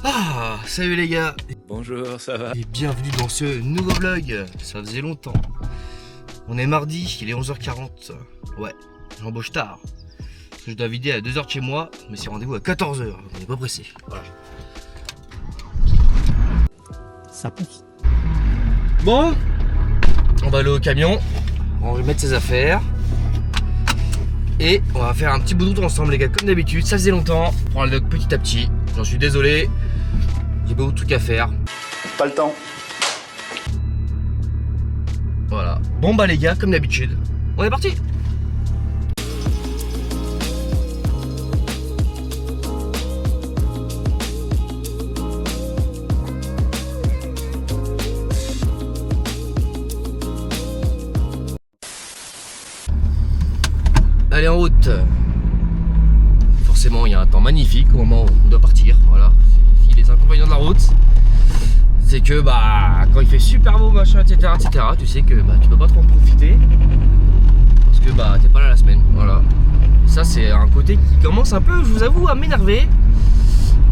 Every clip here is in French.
Ah, salut les gars. Bonjour, ça va? Et bienvenue dans ce nouveau vlog. Ça faisait longtemps. On est mardi, il est 11h40. Ouais, j'embauche tard. Je dois vider à 2h de chez moi, mais c'est rendez-vous à 14h. On n'est pas pressé. Voilà. Ça pousse. Bon, on va aller au camion. On va mettre ses affaires. Et on va faire un petit bout de route ensemble les gars, comme d'habitude. Ça faisait longtemps. On prend le vlog petit à petit. J'en suis désolé. J'ai beaucoup de trucs à faire. Pas le temps. Voilà. Bon bah les gars, comme d'habitude, on est parti. Allez en route. Forcément il y a un temps magnifique au moment où on doit partir. Voilà. Si les inconvénients de la route, c'est que bah quand il fait super beau machin etc, tu sais que bah tu peux pas trop en profiter parce que bah t'es pas là la semaine. Voilà. Et ça c'est un côté qui commence un peu, je vous avoue, à m'énerver.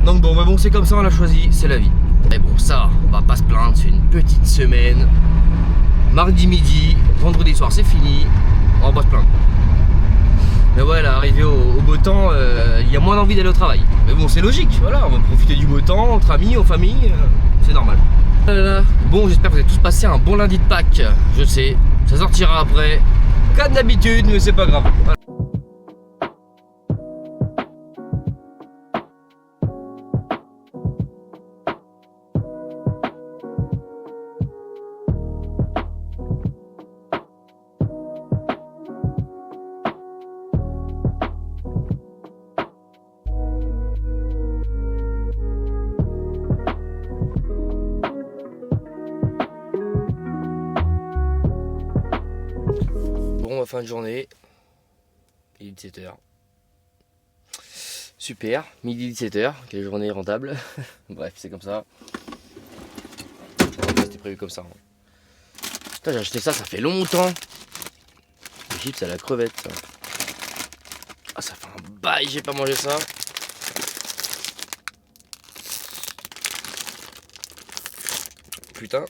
Donc bon, mais bon, c'est comme ça, on l'a choisi, c'est la vie. Mais bon, ça, on va pas se plaindre, c'est une petite semaine. Mardi midi, vendredi soir c'est fini, on va pas se plaindre. Mais ouais, là, arrivé au beau temps, il y a moins envie d'aller au travail. Mais bon, c'est logique, voilà, on va profiter du beau temps, entre amis, en famille, c'est normal. Bon, j'espère que vous avez tous passé un bon lundi de Pâques. Je sais, ça sortira après, comme d'habitude, mais c'est pas grave. Voilà. Bon, fin de journée, il est 17h. Super, midi 17h, quelle journée rentable. Bref, c'est comme ça. C'était prévu comme ça. Putain, j'ai acheté ça, ça fait longtemps. Les chips à la crevette. Ça. Ah, ça fait un bail, j'ai pas mangé ça. Putain.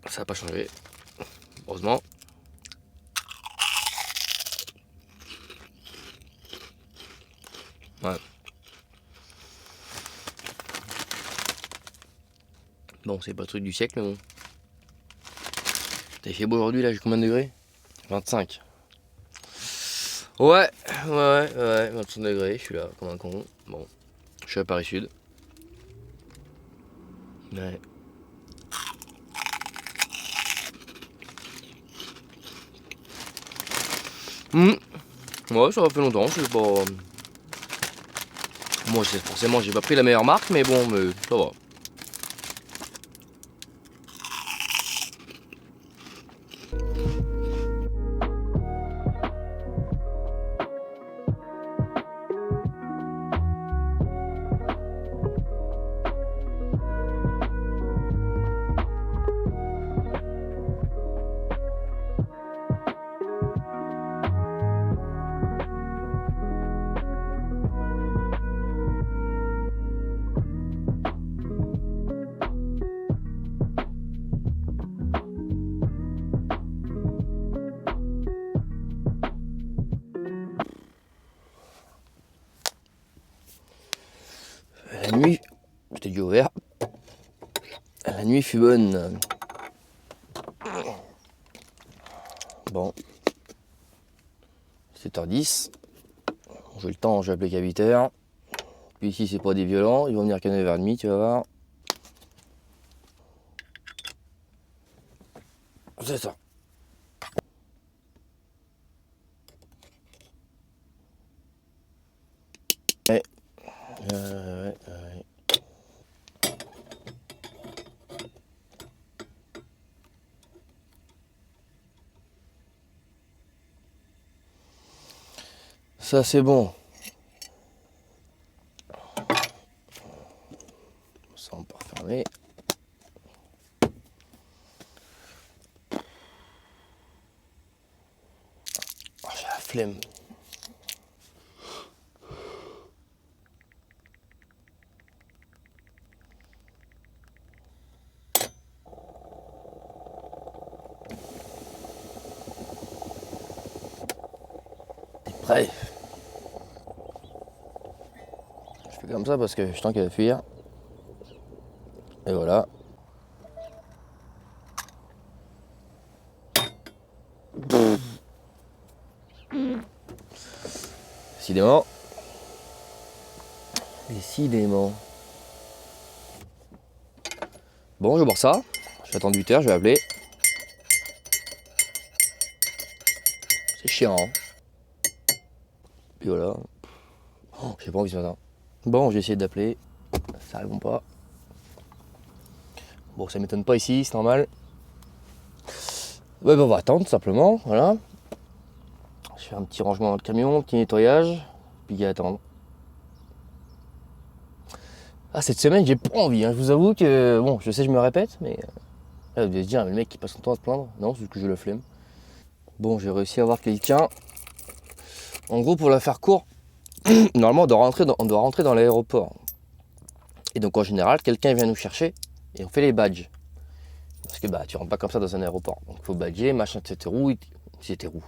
Ça n'a pas changé, heureusement. Ouais. Bon, c'est pas le truc du siècle, mais bon. T'as fait beau aujourd'hui, là, j'ai combien de degrés? 25. Ouais, 25 degrés, je suis là, comme un con. Bon, je suis à Paris Sud. Ouais. Ouais, ça va fait longtemps, je sais pas. Moi, forcément, j'ai pas pris la meilleure marque, mais bon, ça va. La nuit, j'étais dû ouvert. La nuit fut bonne. Bon. 7h10. J'ai le temps, je vais appeler qu'à 8h. Puis ici, c'est pas des violents. Ils vont venir qu'à 9h30, tu vas voir. C'est ça. Ouais. Ouais. Ça c'est bon. Ça on peut refermer. Oh, j'ai la flemme. Allez. Je fais comme ça parce que je sens qu'elle va fuir. Et voilà. Décidément. Décidément. Bon, je vais boire ça. Je vais attendre 8 heures, je vais appeler. C'est chiant. Hein. Puis voilà. Oh, j'ai pas envie ce matin. Bon, j'ai essayé d'appeler. Ça répond pas. Bon, ça m'étonne pas ici, c'est normal. Ouais, bah, on va attendre tout simplement. Voilà. Je fais un petit rangement dans le camion, un petit nettoyage. Puis attendre. Ah, cette semaine, j'ai pas envie. Hein. Je vous avoue que, bon, je sais, je me répète, mais. Là, vous devez se dire, mais le mec qui passe son temps à se plaindre. Non, c'est que j'ai la flemme. Bon, j'ai réussi à avoir quelqu'un. En gros, pour la faire court, normalement, on doit rentrer dans l'aéroport. Et donc, en général, quelqu'un vient nous chercher et on fait les badges. Parce que bah, tu rentres pas comme ça dans un aéroport. Donc, il faut badger, machin, etc. C'était roux.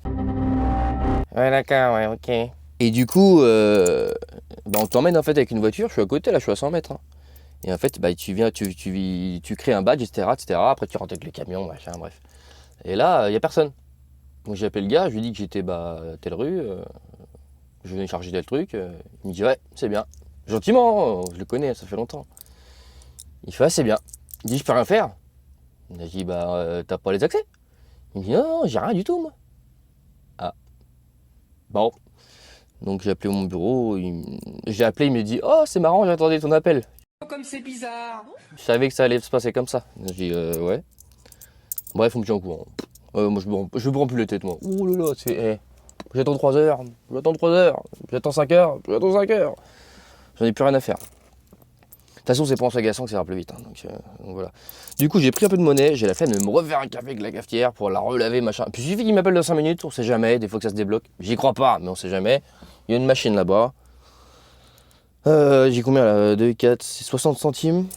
Ouais, d'accord, ouais, ok. Et du coup, bah, on t'emmène en fait avec une voiture. Je suis à côté, là, je suis à 100 mètres. Hein. Et en fait, bah, tu viens, tu crées un badge, etc., etc. Après, tu rentres avec le camion, machin, bref. Et là, il n'y a personne. Donc, j'ai appelé le gars, je lui ai dit que j'étais à telle rue. Je venais charger tel truc. Il me dit, ouais, c'est bien. Gentiment, je le connais, ça fait longtemps. Il fait, ah, c'est bien. Il dit, je peux rien faire. Je dis, bah, t'as pas les accès. Il me dit, non, j'ai rien du tout, moi. Ah. Bon. Donc, j'ai appelé mon bureau. J'ai appelé, il me dit, oh, c'est marrant, j'attendais ton appel. Comme c'est bizarre. Je savais que ça allait se passer comme ça. Je dis, ouais. Bref, on me tient au courant. Moi, je me prends plus les têtes, moi. Ouh là là, c'est. Eh. J'attends 3 heures, j'attends 3 heures, j'attends 5 heures, j'attends 5 heures. J'en ai plus rien à faire. De toute façon, c'est pas en s'agaçant que ça va plus vite. Hein, donc voilà. Du coup, j'ai pris un peu de monnaie, j'ai la flemme de me refaire un café avec la cafetière pour la relaver, machin. Puis il suffit qu'il m'appelle dans 5 minutes, on sait jamais, des fois que ça se débloque. J'y crois pas, mais on sait jamais. Il y a une machine là-bas. J'ai combien là 2, 4, c'est 60 centimes.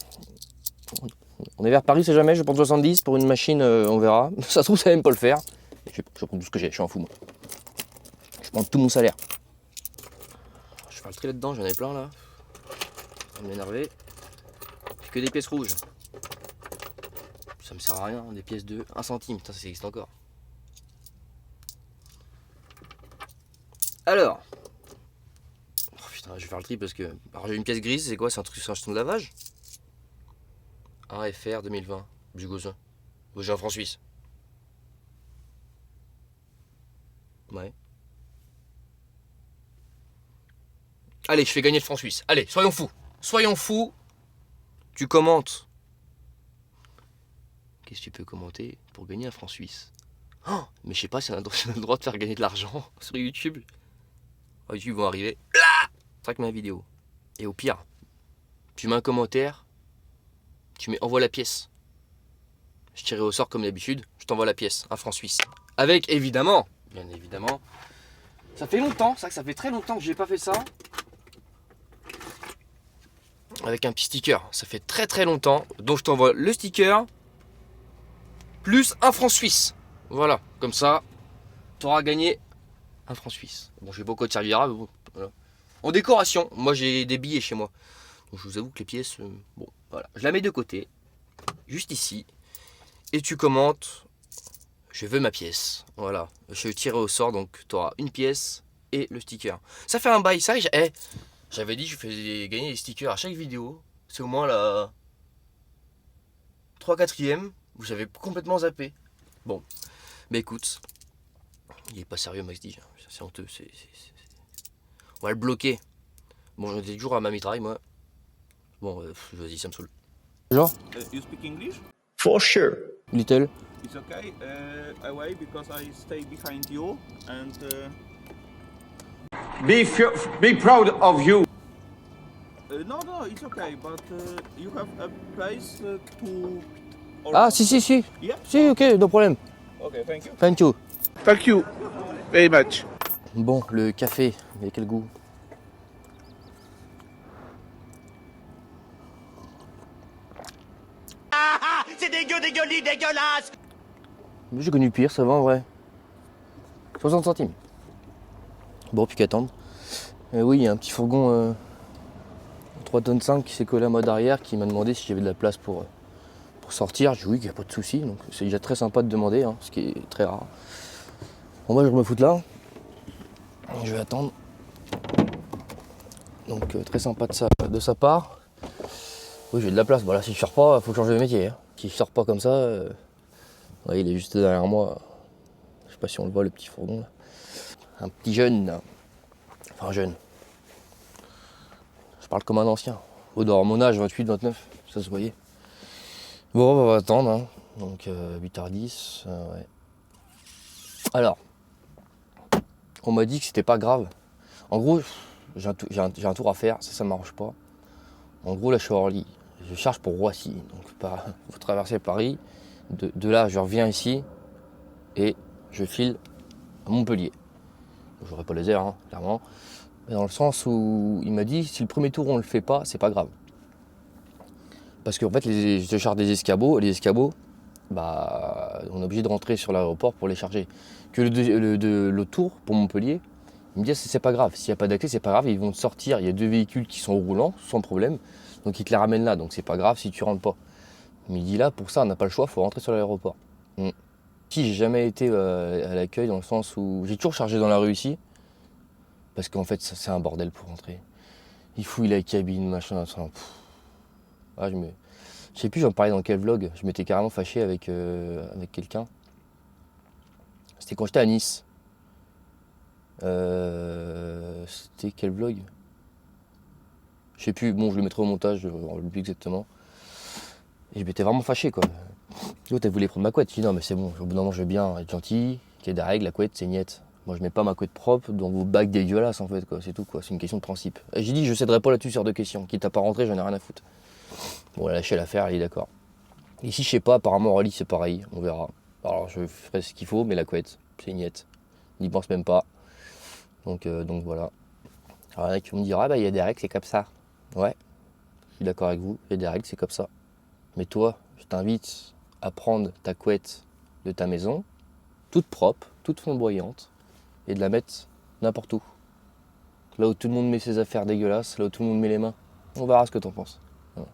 On est vers Paris, c'est jamais, je prends 70 pour une machine, on verra. Ça se trouve, ça va même pas le faire. Je prends tout ce que j'ai, je suis un fou, moi. Je prends tout mon salaire. Je fais le tri là-dedans, j'en ai plein là. Ça va m'énerver. J'ai que des pièces rouges. Ça me sert à rien, des pièces de 1 centime, putain, ça existe encore. Alors. Oh putain, je vais faire le tri parce que. Alors j'ai une pièce grise, c'est quoi? C'est un truc sur un jeton de lavage? AFR 2020, Bugozin. J'ai un franc suisse. Ouais. Allez, je fais gagner le franc suisse. Allez, soyons fous. Soyons fous. Tu commentes. Qu'est-ce que tu peux commenter pour gagner un franc suisse? Oh, mais je sais pas si on a le droit de faire gagner de l'argent sur YouTube. Oh, YouTube vont arriver. Là, traque ma vidéo. Et au pire, tu mets un commentaire. Tu mets envoie la pièce. Je tirerai au sort comme d'habitude. Je t'envoie la pièce, un franc suisse. Avec évidemment, bien évidemment. Ça fait longtemps, ça fait très longtemps que j'ai pas fait ça. Avec un petit sticker. Ça fait très très longtemps. Donc je t'envoie le sticker. Plus un franc suisse. Voilà, comme ça, tu auras gagné un franc suisse. Bon, je sais pas quoi te servira, mais bon, voilà. En décoration, moi j'ai des billets chez moi. Donc je vous avoue que les pièces, bon, voilà. Je la mets de côté, juste ici. Et tu commentes, je veux ma pièce. Voilà, je vais tirer au sort, donc tu auras une pièce et le sticker. Ça fait un bail, ça, j'avais dit que je faisais gagner des stickers à chaque vidéo. C'est au moins la 3/4e où j'avais complètement zappé. Bon, mais écoute, il est pas sérieux, Max dit. C'est honteux, on va le bloquer. Bon, j'en étais toujours à ma mitraille, moi. Bon, vas-y, ça me saoule. Genre You speak English? For sure. Little. It's okay. I wait because I stay behind you and. Be proud of you. No, it's okay. But you have a place to. Ah, si. Yeah. Si, ok, no problème. Okay, thank you. Thank you. Thank you very much. Bon, le café, il a quel goût? C'est dégueulasse. J'ai connu pire, ça va en vrai. 60 centimes. Bon, plus qu'à attendre. Oui, il y a un petit fourgon 3 tonnes 5 qui s'est collé à moi derrière, qui m'a demandé si j'avais de la place pour sortir. J'ai dit oui, il n'y a pas de souci. Donc c'est déjà très sympa de demander, hein, ce qui est très rare. Bon, moi je me fous là. Je vais attendre. Donc très sympa de sa part. Oui, j'ai de la place. Bon, là, si je sors pas, il faut changer de métier. Hein. Si je sors pas comme ça, ouais, il est juste derrière moi. Je sais pas si on le voit, le petit fourgon là. Un petit jeune, là. Enfin jeune. Je parle comme un ancien. Dans mon âge, 28, 29, ça se voyait. Bon, on va attendre. Hein. Donc 8h10, ouais. Alors, on m'a dit que c'était pas grave. En gros, j'ai un tour à faire, ça m'arrange pas. En gros, là, je suis à Orly. Je charge pour Roissy. Donc, faut traverser Paris. De là, je reviens ici et je file à Montpellier. J'aurai pas les airs, hein, clairement. Mais dans le sens où il m'a dit, si le premier tour on le fait pas, c'est pas grave. Parce qu'en fait, je charge des escabeaux. Les escabeaux, bah, on est obligé de rentrer sur l'aéroport pour les charger. Que le tour pour Montpellier, il me dit, c'est pas grave. S'il n'y a pas d'accès, c'est pas grave. Ils vont te sortir. Il y a 2 véhicules qui sont roulants, sans problème. Donc ils te les ramènent là. Donc c'est pas grave si tu rentres pas. Mais il dit là, pour ça, on n'a pas le choix, il faut rentrer sur l'aéroport. Si j'ai jamais été à l'accueil, dans le sens où j'ai toujours chargé dans la rue ici. Parce qu'en fait, c'est un bordel pour rentrer. Il fouille la cabine, machin. Ah, je sais plus, j'en parlais dans quel vlog. Je m'étais carrément fâché avec quelqu'un. C'était quand j'étais à Nice. C'était quel vlog? Je sais plus, bon, je le mettrai au montage, je ne me rappelle plus exactement. Et je m'étais vraiment fâché, quoi. L'autre, elle voulait prendre ma couette. Je dis non, mais c'est bon, au bout d'un moment, je veux bien être gentil, qu'il y ait des règles, la couette, c'est niette. Moi, je mets pas ma couette propre dans vos bacs dégueulasses, en fait, quoi. C'est tout, quoi. C'est une question de principe. Et j'ai dit, je céderai pas là-dessus sur de questions. Quitte à pas rentrer, j'en ai rien à foutre. Bon, elle a lâché l'affaire, elle est d'accord. Ici, je sais pas, apparemment, Aurélie, c'est pareil, on verra. Alors, je ferai ce qu'il faut, mais la couette, c'est niette. N'y pense même pas. Donc voilà. Alors, il y en a qui vont me dire, ah bah, il y a des règles, c'est comme ça. Ouais, je suis d'accord avec vous, il y a des règles, c'est comme ça. Mais toi, je t'invite à prendre ta couette de ta maison, toute propre, toute flamboyante, et de la mettre n'importe où. Là où tout le monde met ses affaires dégueulasses, là où tout le monde met les mains. On verra ce que t'en penses. Voilà.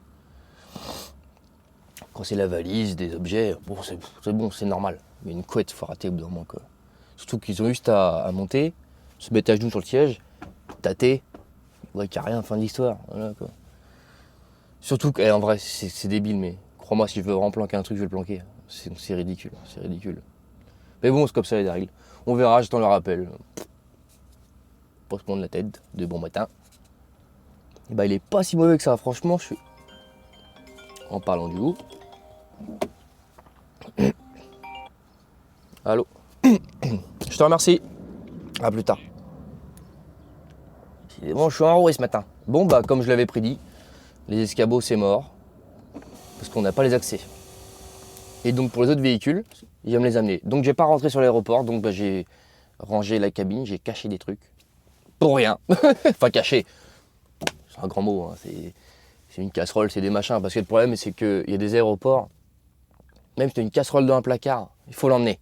Quand c'est la valise, des objets, bon, c'est bon, c'est normal. Mais une couette, faut rater au bout d'un moment, quoi. Surtout qu'ils ont juste à monter, se mettre à genoux sur le siège, tâter, ouais, qu'il n'y a rien, fin de l'histoire. Voilà, quoi. Surtout qu'en vrai, c'est débile, mais crois-moi, si je veux vraiment planquer un truc, je vais le planquer. C'est ridicule, c'est ridicule. Mais bon, c'est comme ça les règles. On verra, j'attends le rappel. Pas se prendre la tête, de bon matin. Et bah, il est pas si mauvais que ça, franchement, je suis... En parlant du loup. Allô. Je te remercie. À plus tard. Bon, je suis enroué ce matin. Bon, bah, comme je l'avais prédit, les escabeaux, c'est mort. Parce qu'on n'a pas les accès. Et donc, pour les autres véhicules, il va me les amener. Donc, je vais pas rentrer sur l'aéroport. Donc, bah, j'ai rangé la cabine, j'ai caché des trucs. Pour rien. Enfin, caché. C'est un grand mot. Hein. C'est une casserole, c'est des machins. Parce que le problème, c'est qu'il y a des aéroports, même si tu as une casserole dans un placard, il faut l'emmener.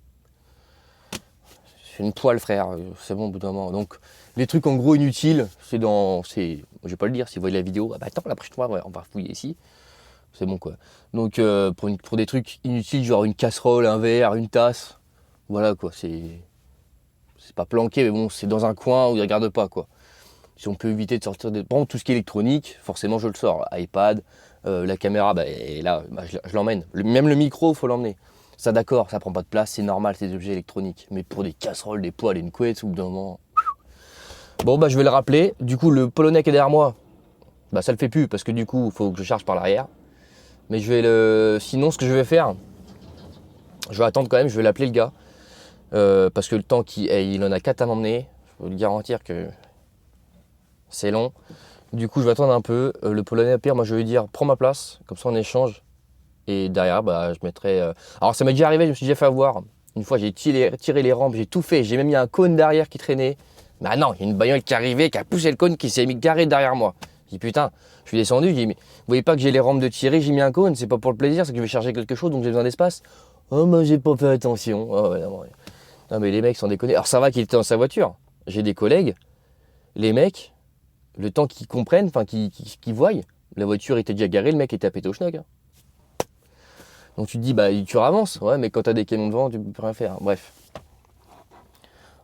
C'est une poêle, frère. C'est bon, au bout d'un moment. Donc, les trucs en gros inutiles, je vais pas le dire, si vous voyez la vidéo, ah bah attends, la prochaine fois, on va fouiller ici. C'est bon, quoi. Donc, pour des trucs inutiles, genre une casserole, un verre, une tasse, voilà, quoi. C'est pas planqué, mais bon, c'est dans un coin où ils regardent pas, quoi. Si on peut éviter de sortir bon, tout ce qui est électronique, forcément je le sors. iPad, la caméra, bah, et là, bah, je l'emmène. Même le micro, il faut l'emmener. Ça d'accord, ça prend pas de place, c'est normal, c'est des objets électroniques. Mais pour des casseroles, des poêles et une couette, au bout d'un moment... Bon, bah je vais le rappeler. Du coup, le Polonais qui est derrière moi, bah ça le fait plus, parce que du coup, il faut que je charge par l'arrière. Mais je vais sinon, ce que je vais faire, je vais attendre quand même, je vais l'appeler le gars. Parce que le temps il en a 4 à m'emmener, je peux lui garantir que c'est long. Du coup, je vais attendre un peu. Le Polonais, à pire, moi je vais lui dire, prends ma place, comme ça on échange. Et derrière, bah, je mettrai... Alors ça m'est déjà arrivé, je me suis déjà fait avoir. Une fois, j'ai tiré les rampes, j'ai tout fait. J'ai même mis un cône derrière qui traînait. Mais ah non, il y a une bagnole qui est arrivée, qui a poussé le cône, qui s'est mis garé derrière moi. J'ai dit putain, je suis descendu, j'ai dit mais vous voyez pas que j'ai les rampes de tirer, j'ai mis un cône, c'est pas pour le plaisir, c'est que je vais charger quelque chose, donc j'ai besoin d'espace. Oh bah j'ai pas fait attention. Oh, ouais, non mais les mecs sont déconnés. Alors ça va qu'il était dans sa voiture. J'ai des collègues, les mecs, le temps qu'ils comprennent, enfin qu'ils voient, la voiture était déjà garée, le mec était à péter au schnock. Hein. Donc tu te dis, bah tu ravances, ouais, mais quand t'as des camions devant, tu peux plus rien faire. Bref.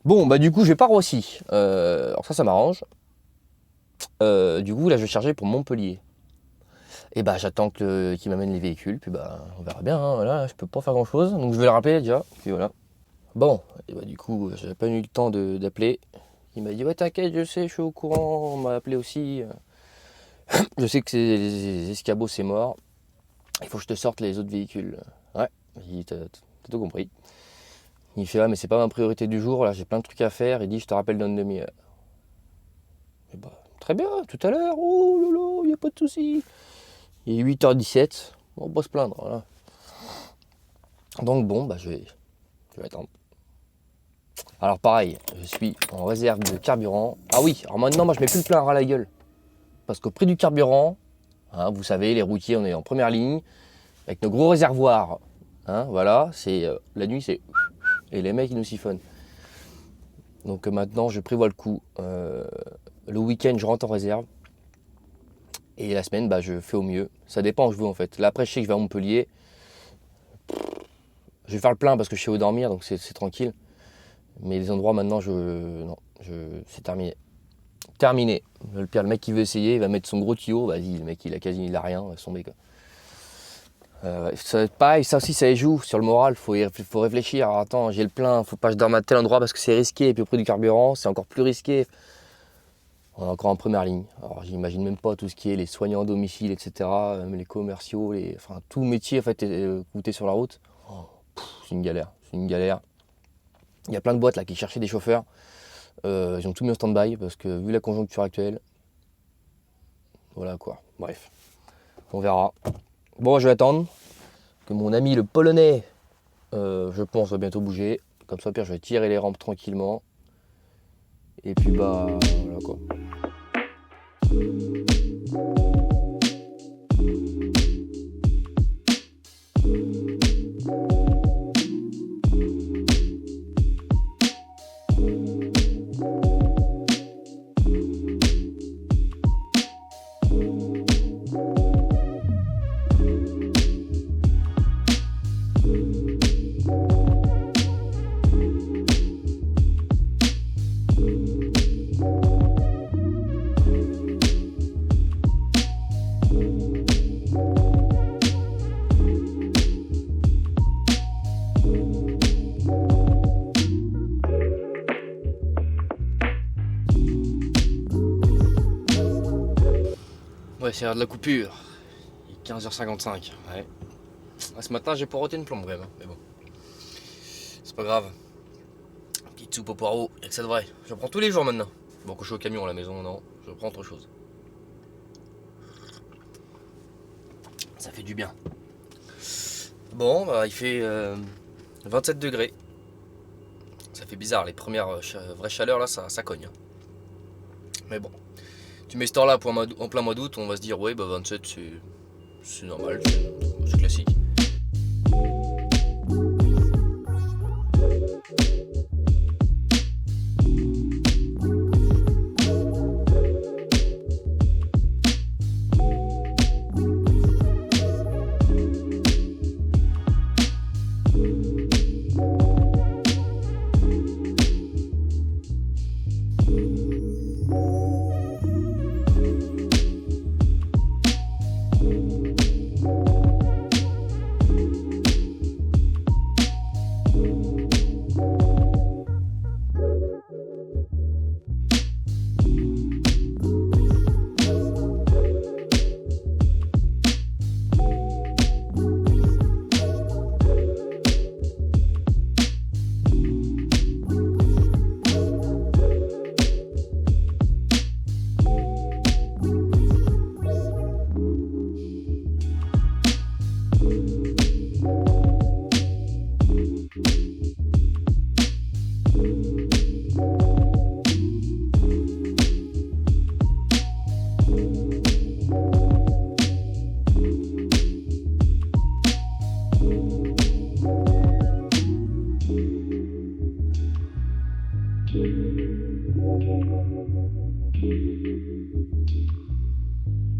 Bon, bah du coup, j'ai pas Roissy. Alors ça m'arrange. Du coup, là, je vais charger pour Montpellier. Et bah j'attends qu'il m'amène les véhicules, puis bah on verra bien, hein, voilà, je peux pas faire grand chose, donc je vais le rappeler déjà, puis voilà. Bon, et bah du coup, j'avais pas eu le temps d'appeler. Il m'a dit, ouais t'inquiète, je sais, je suis au courant, on m'a appelé aussi. Je sais que les escabeaux c'est mort, il faut que je te sorte les autres véhicules. Ouais, t'as tout compris. Il fait, ouais mais c'est pas ma priorité du jour, là j'ai plein de trucs à faire, il dit je te rappelle dans une demi-heure. Et bah très bien, tout à l'heure, oh lolo, y a pas de souci. Il est 8h17, on va pas se plaindre, voilà. Donc bon, bah je vais attendre. Alors pareil, je suis en réserve de carburant. Ah oui, alors maintenant moi je mets plus le plein à la gueule. Parce qu'au prix du carburant, hein, vous savez, les routiers, on est en première ligne, avec nos gros réservoirs. Hein, voilà, c'est la nuit c'est... Et les mecs ils nous siphonnent. Donc maintenant je prévois le coup. Le week-end je rentre en réserve. Et la semaine, bah, je fais au mieux. Ça dépend où je veux en fait. Là après, je sais que je vais à Montpellier. Je vais faire le plein parce que je sais où dormir, donc c'est tranquille. Mais les endroits maintenant, c'est terminé. Terminé. Le pire, le mec qui veut essayer, il va mettre son gros tuyau. Vas-y, le mec, il a rien, il va tomber quoi. Pareil, ça aussi, ça joue sur le moral. Faut réfléchir. Alors, attends, j'ai le plein, faut pas que je dorme à tel endroit parce que c'est risqué. Et puis au prix du carburant, c'est encore plus risqué. On est encore en première ligne. Alors j'imagine même pas tout ce qui est les soignants à domicile, etc. Les commerciaux, enfin tout métier en fait coûté sur la route. C'est une galère. C'est une galère. Il y a plein de boîtes là qui cherchaient des chauffeurs. Ils ont tout mis en stand-by parce que vu la conjoncture actuelle, voilà quoi. Bref, on verra. Bon, je vais attendre que mon ami le Polonais, je pense, va bientôt bouger. Comme ça, pire, je vais tirer les rampes tranquillement. Et puis bah voilà quoi. Ouais, c'est l'heure de la coupure. Il est 15h55. Ouais. Ce matin, j'ai poireauté une plombe quand même, mais bon. C'est pas grave. Petite soupe au poireau, y'a que ça de vrai. Je prends tous les jours maintenant. Bon, quand je suis au camion à la maison, non, je prends autre chose. Ça fait du bien. Bon, bah, il fait 27 degrés. Ça fait bizarre, les premières vraies chaleurs là, ça cogne. Mais bon. Tu mets ce temps-là en plein mois d'août, on va se dire ouais bah 27 c'est normal, c'est classique.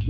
«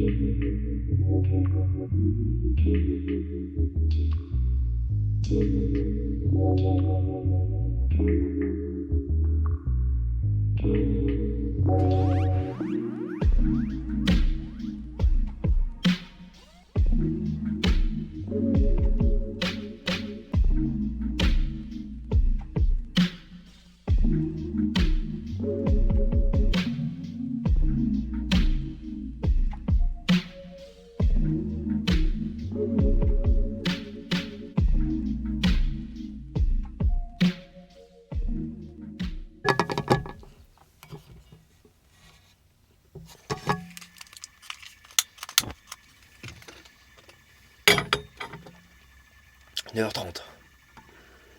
9h30.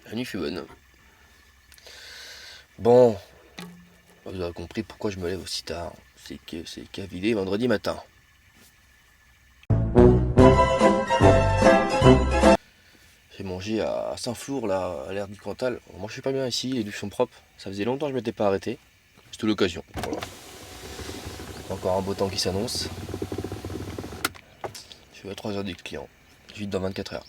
La nuit fut bonne. Bon, vous aurez compris pourquoi je me lève aussi tard. C'est que c'est Cavilé vendredi matin. J'ai mangé à Saint-Flour, là, à l'air du Cantal. Moi je suis pas bien ici, les douches sont propres. Ça faisait longtemps que je m'étais pas arrêté. C'était l'occasion. Voilà. Encore un beau temps qui s'annonce. Je suis à 3 heures du client. Je vide dans 24 heures.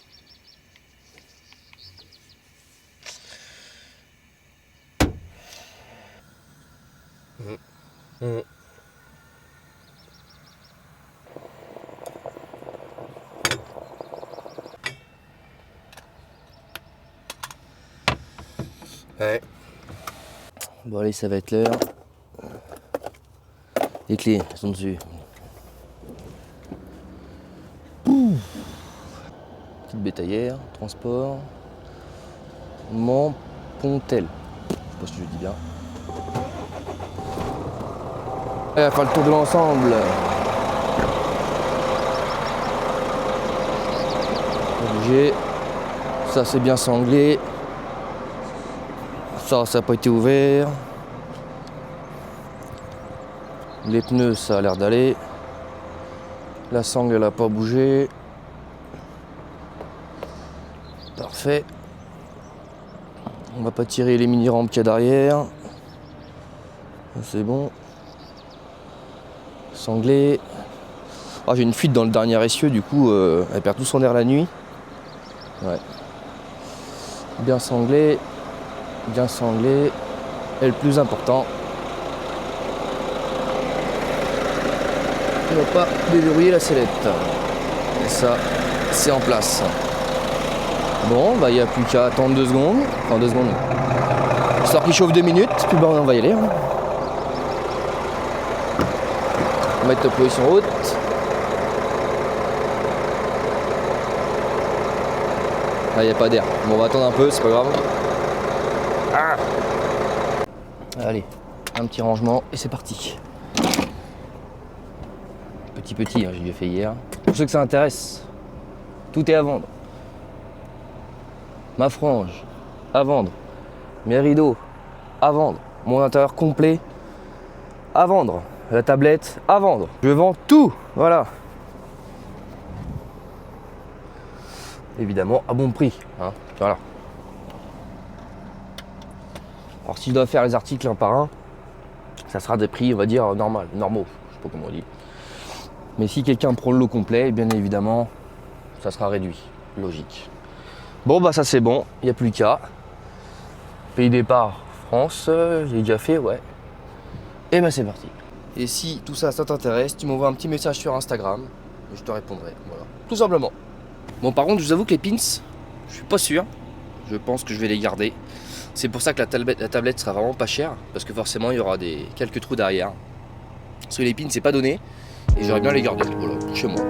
Ouais. Bon allez, ça va être l'heure. Les clés, elles sont dessus. Petite bétaillère, transport. Montpontel. Je sais pas si je dis bien. On va faire le tour de l'ensemble. Obligé. Ça c'est bien sanglé. Ça n'a pas été ouvert. Les pneus, ça a l'air d'aller. La sangle, elle n'a pas bougé. Parfait. On va pas tirer les mini-rampes qu'il y a derrière. C'est bon. Sanglé. Ah, j'ai une fuite dans le dernier essieu, du coup, elle perd tout son air la nuit. Ouais. Bien sanglé. Bien sanglé. Et le plus important, on va pas déverrouiller la sellette. Et ça, c'est en place. Bon, bah il n'y a plus qu'à attendre 2 secondes. Enfin 2 secondes. Histoire qu'il chauffe 2 minutes, puis bah on va y aller. Hein. On va mettre la position haute. Là, il n'y a pas d'air. Bon, on va attendre un peu, c'est pas grave. Ah. Allez, un petit rangement et c'est parti. Petit, hein, j'ai déjà fait hier. Pour ceux que ça intéresse, tout est à vendre. Ma frange, à vendre. Mes rideaux, à vendre. Mon intérieur complet, à vendre. La tablette, à vendre. Je vends tout, voilà. Évidemment, à bon prix. Hein, voilà. Alors si je dois faire les articles un par un, ça sera des prix, on va dire, normaux. Je sais pas comment on dit. Mais si quelqu'un prend le lot complet, bien évidemment, ça sera réduit. Logique. Bon, bah ça c'est bon, il n'y a plus qu'à. Pays départ, France, j'ai déjà fait, ouais. Et bah c'est parti. Et si tout ça, ça t'intéresse, tu m'envoies un petit message sur Instagram et je te répondrai. Voilà. Tout simplement. Bon, par contre, je vous avoue que les pins, je suis pas sûr. Je pense que je vais les garder. C'est pour ça que la tablette sera vraiment pas chère. Parce que forcément, il y aura quelques trous derrière. Parce que les pins, c'est pas donné. Et j'aurais bien les garder, voilà, pour chez moi.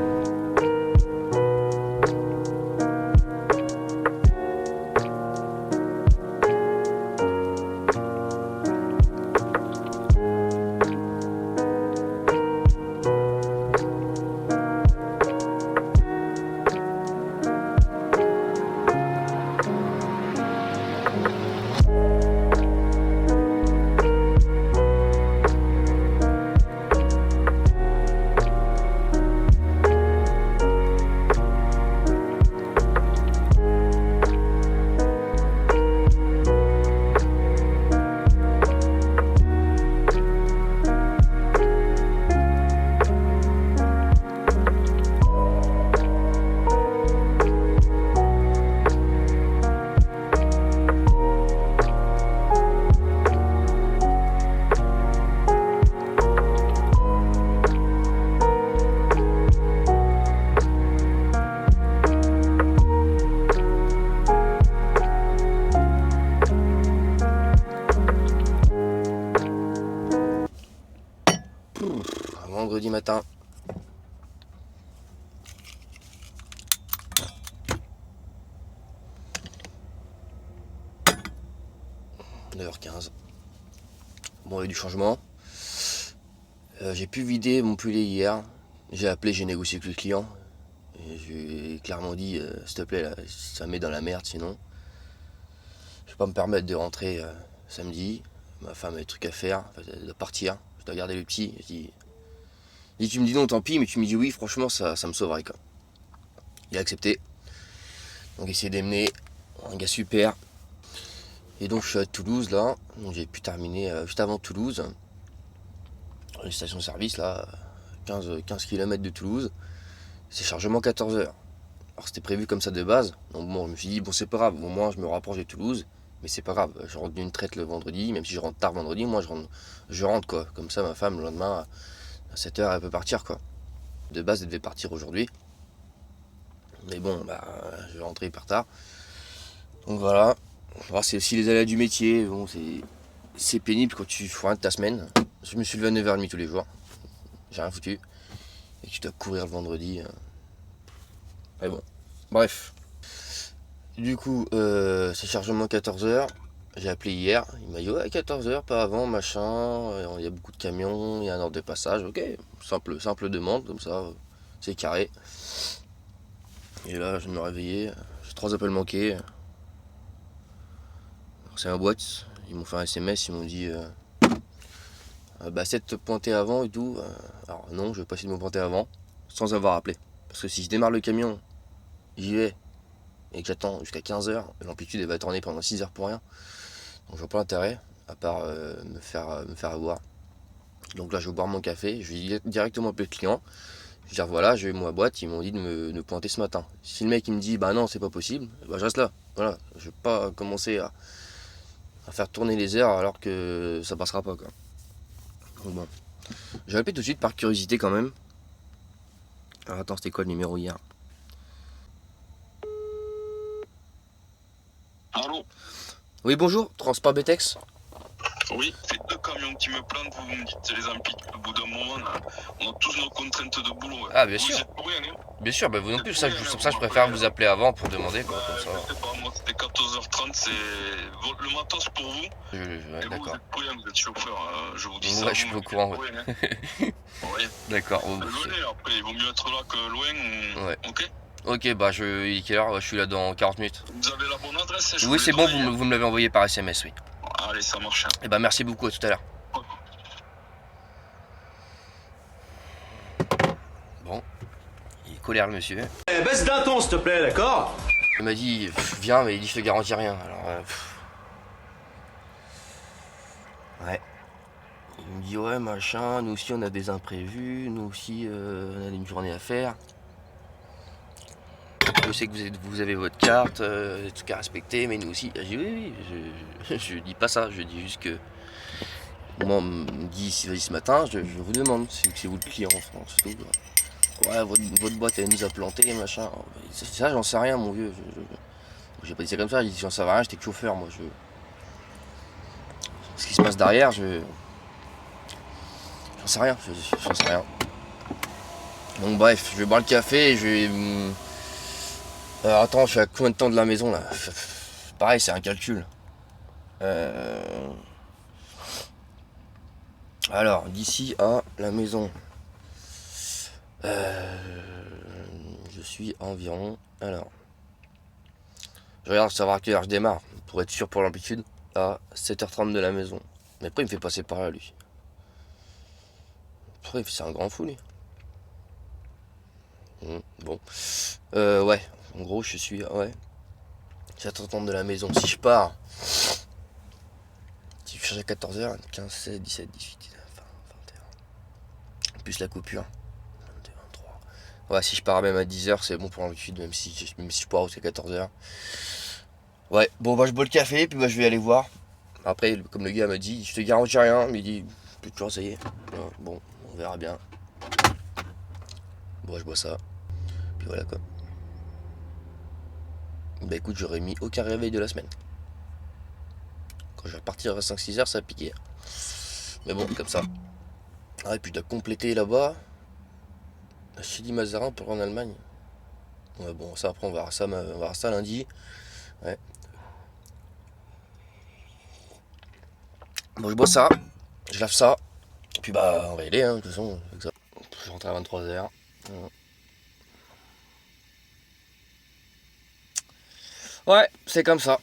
vendredi matin. « 9h15. Bon, il y a eu du changement. J'ai pu vider mon pull hier. J'ai appelé, j'ai négocié avec le client. Et je lui ai clairement dit, s'il te plaît, là, ça me met dans la merde sinon. Je vais pas me permettre de rentrer samedi. Ma femme a des trucs à faire, enfin, elle doit partir. Je dois garder le petit. Je dis, tu me dis non, tant pis, mais tu me dis oui, franchement, ça me sauverait quoi. Il a accepté. Donc, essayer d'amener un gars super. Et donc, je suis à Toulouse là. Donc, j'ai pu terminer juste avant Toulouse. Les stations-service là, 15 km de Toulouse. C'est chargement 14h. Alors c'était prévu comme ça de base. Donc bon, je me suis dit, bon c'est pas grave, au moins je me rapproche de Toulouse. Mais c'est pas grave, je rentre d'une traite le vendredi, même si je rentre tard vendredi, moi je rentre quoi. Comme ça ma femme le lendemain à 7h elle peut partir quoi. De base elle devait partir aujourd'hui. Mais bon, bah je vais rentrer par tard. Donc voilà. Alors, c'est aussi les aléas du métier. Bon, c'est pénible quand tu fous rien de ta semaine. Je me suis levé à 9h30 tous les jours. J'ai rien foutu. Et tu dois courir le vendredi. Mais bon, bref. Du coup, c'est chargement 14h. J'ai appelé hier. Il m'a dit ouais, 14h, pas avant, machin. Il y a beaucoup de camions, il y a un ordre de passage. Ok, simple demande, comme ça, c'est carré. Et là, je me réveillais. J'ai 3 appels manqués. C'est ma boîte. Ils m'ont fait un SMS, ils m'ont dit bah, essaie de te pointer avant et tout. Alors non, je vais pas essayer de me pointer avant, sans avoir appelé. Parce que si je démarre le camion, j'y vais, et que j'attends jusqu'à 15h, l'amplitude elle va tourner pendant 6h pour rien. Donc je vois pas l'intérêt, à part me faire avoir. Donc là je vais boire mon café, je vais directement appeler le client. Je vais dire voilà, j'ai eu ma boîte, ils m'ont dit de me pointer ce matin. Si le mec il me dit bah non c'est pas possible, bah je reste là. Voilà, je vais pas commencer à faire tourner les heures alors que ça passera pas quoi. Donc bon. J'ai appelé tout de suite par curiosité quand même. Alors attends, c'était quoi le numéro hier? Allô? Oui bonjour, Transport Betex. Oui, c'est 2 camions qui me plantent, vous me dites les impliques. Au bout d'un moment, on a tous nos contraintes de boulot. Ouais. Ah bien vous sûr. êtes pour rien, hein? Bien sûr, bah vous non plus, ça je préfère vous appeler avant pour demander quoi, comme ça. Je sais pas, moi c'était 14h30, c'est le matos pour vous. Ouais, Et vous d'accord. êtes pour rien, vous êtes chauffeur, je vous dis ça. Ouais, je suis au courant. Ouais. Ouais. D'accord. Oh, Venez, après, il vaut mieux être là que loin. Ouais. Ok? Ok, bah il est quelle heure? Je suis là dans 40 minutes. Vous avez la bonne adresse? Oui, c'est bon, vous me l'avez envoyé par SMS, oui. Allez, ça marche. Et bah merci beaucoup, à tout à l'heure. Bon, il est colère le monsieur. Eh, baisse d'un ton, s'il te plaît, d'accord? Il m'a dit viens, mais il dit je te garantis rien. Alors ouais. Il me dit ouais machin, nous aussi on a des imprévus, nous aussi on a une journée à faire. Je sais que vous avez votre carte, des trucs à respecter, mais nous aussi. J'ai dit oui, je dis pas ça, je dis juste que moi on me dit ce matin, je vous demande, c'est vous le client en France, tout. Ouais, votre boîte elle nous a planté, machin. Ça j'en sais rien mon vieux. J'ai pas dit ça comme ça, j'ai dit j'en sais rien, j'étais que chauffeur moi. Ce qui se passe derrière, j'en sais rien, j'en sais rien. Donc bref, je vais boire le café et je vais. Alors attends, je suis à combien de temps de la maison là? Pareil, c'est un calcul. Alors, d'ici à la maison, je suis environ. Alors, je regarde savoir à quelle heure je démarre pour être sûr pour l'amplitude. À 7h30 de la maison. Mais après, il me fait passer par là lui. Après, c'est un grand fou lui. Bon, ouais. En gros, je suis, ouais, 7h30 de la maison. Si je pars, si je charge à 14h, 15, 16, 17, 18, 19, 20, 21. Plus la coupure. 22, 23. Ouais, si je pars même à 10h, c'est bon pour l'amplitude, même si je pars jusqu'à 14h. Ouais, bon, bah je bois le café, puis bah je vais aller voir. Après, comme le gars m'a dit, je te garantis rien, mais il dit, plus toujours essayer. Bon, on verra bien. Bon, je bois ça. Puis voilà quoi. Bah écoute, j'aurais mis aucun réveil de la semaine. Quand je vais repartir à 5-6 heures, ça va piquer. Mais bon, comme ça. Ah, et puis je dois compléter là-bas. À Chilly-Mazarin pour en Allemagne. Ouais, bon, ça après on verra ça lundi. Ouais. Bon, je bois ça, je lave ça, et puis bah on va y aller, hein, de toute façon. Je rentre à 23h. Ouais, c'est comme ça.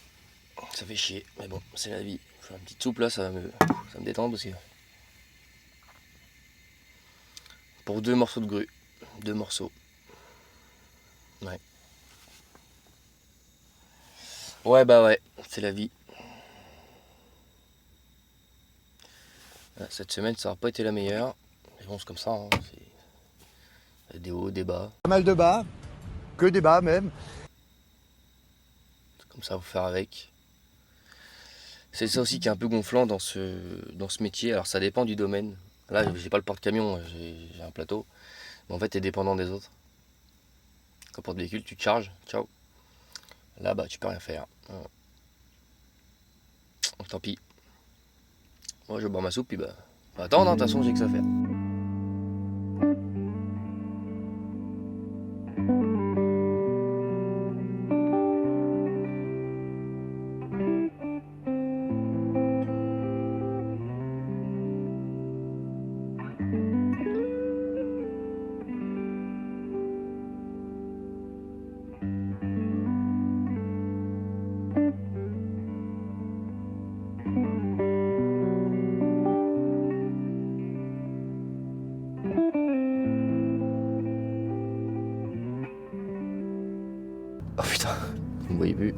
Ça fait chier, mais bon, c'est la vie. Je fais une petite soupe là, ça me détend parce que. Pour 2 morceaux de grue. 2 morceaux. Ouais. Ouais, bah ouais, c'est la vie. Cette semaine, ça n'a pas été la meilleure. Mais bon, c'est comme ça. Hein. C'est des hauts, des bas. Pas mal de bas, que des bas même. C'est comme ça, faut faire avec. C'est ça aussi qui est un peu gonflant dans ce métier. Alors, ça dépend du domaine. Là, j'ai pas le porte-camion, j'ai un plateau. Mais en fait, t'es dépendant des autres. Quand porte-véhicule, tu te charges, ciao. Là, bah, tu peux rien faire. Donc, tant pis. Moi, je bois ma soupe, puis bah, attends, non, de toute façon, j'ai que ça à faire. Oh putain, vous me voyez plus.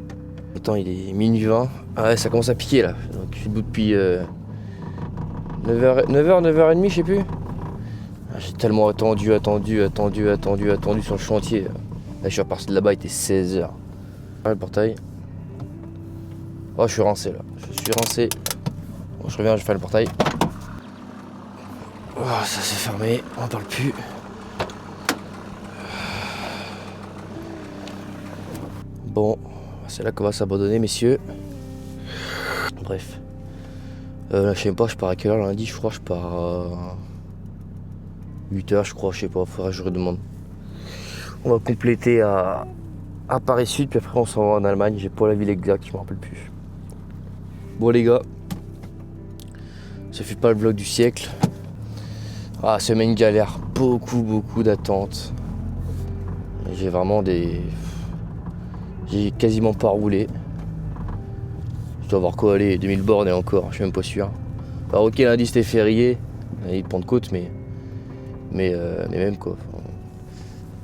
Attends, il est minuit 20. Ah ouais, ça commence à piquer là. Donc je suis debout depuis 9h30, je sais plus. Ah, j'ai tellement attendu sur le chantier. Là, je suis reparti de là-bas, il était 16h. Ah, le portail. Oh, je suis rincé là. Je suis rincé. Bon, je reviens, je fais le portail. Oh, ça s'est fermé, on parle plus. Bon, c'est là qu'on va s'abandonner, messieurs. Bref. Là, je sais pas, je pars à quelle heure lundi, je crois, je pars à 8h, je crois, je sais pas, faudra que je redemande. On va compléter à Paris Sud, puis après on s'en va en Allemagne, j'ai pas la ville exacte, je me rappelle plus. Bon les gars, ça fait pas le vlog du siècle. Ah, semaine galère, beaucoup d'attentes. J'ai vraiment J'ai quasiment pas roulé. Je dois avoir quoi aller 2000 bornes et encore, je suis même pas sûr. Alors ok, lundi c'était férié, il prend de côte, mais même quoi.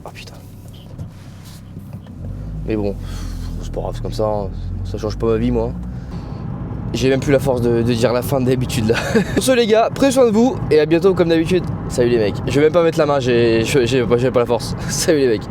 Ah putain. Mais bon, c'est pas grave, c'est comme ça, hein. Ça change pas ma vie moi. J'ai même plus la force de dire la fin d'habitude là. Pour ce les gars, prenez soin de vous et à bientôt comme d'habitude. Salut les mecs. Je vais même pas mettre la main, j'ai pas la force. Salut les mecs.